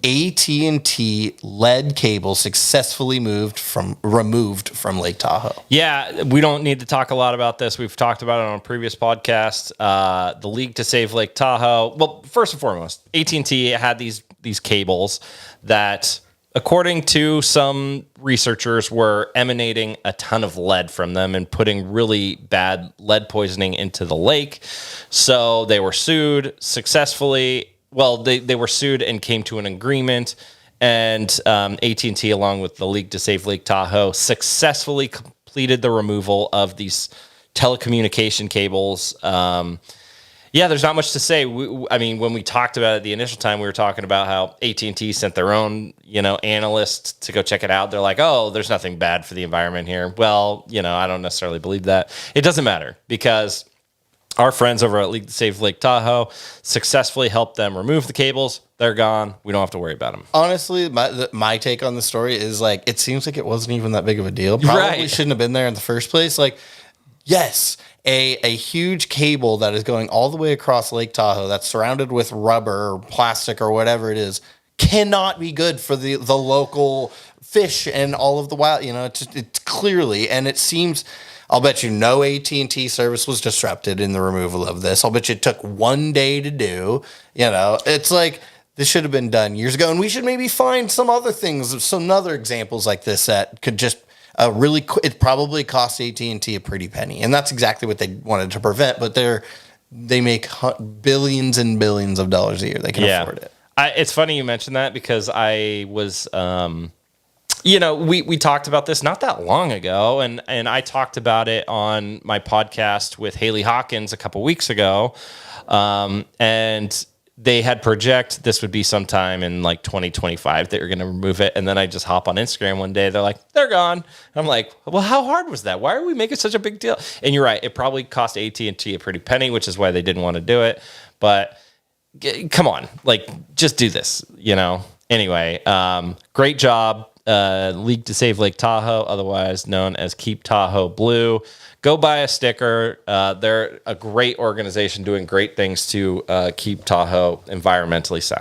AT&T lead cable successfully removed from Lake Tahoe. Yeah, we don't need to talk a lot about this. We've talked about it on a previous podcast. The League to Save Lake Tahoe. Well, first and foremost, AT&T had these cables that, according to some researchers, were emanating a ton of lead from them and putting really bad lead poisoning into the lake. So they were sued successfully. Well, they were sued and came to an agreement, and AT&T, along with the League to Save Lake Tahoe, successfully completed the removal of these telecommunication cables. Yeah, there's not much to say. I mean, when we talked about it the initial time, we were talking about how AT&T sent their own, analyst to go check it out. They're like, oh, there's nothing bad for the environment here. Well, I don't necessarily believe that. It doesn't matter because our friends over at League to Save Lake Tahoe successfully helped them remove the cables. They're gone. We don't have to worry about them. Honestly, my take on the story is it seems like it wasn't even that big of a deal. Probably shouldn't have been there in the first place. Yes, a huge cable that is going all the way across Lake Tahoe that's surrounded with rubber or plastic or whatever it is cannot be good for the local fish and all of the wild. It's clearly, and it seems. I'll bet you no AT&T service was disrupted in the removal of this. I'll bet you it took one day to do. It's this should have been done years ago, and we should maybe find some other things, some other examples like this that could just it probably cost AT&T a pretty penny, and that's exactly what they wanted to prevent. But they make billions and billions of dollars a year. They can afford it. It's funny you mentioned that because I was. We talked about this not that long ago, and I talked about it on my podcast with Haley Hawkins a couple weeks ago, and they had project this would be sometime in 2025 that you're going to remove it, and then I just hop on Instagram one day, they're like, they're gone. I'm like, well, how hard was that? Why are we making such a big deal? And you're right, it probably cost AT&T a pretty penny, which is why they didn't want to do it, but come on, just do this, Anyway, great job. League to Save Lake Tahoe, otherwise known as Keep Tahoe Blue. Go buy a sticker. They're a great organization doing great things to keep Tahoe environmentally sound.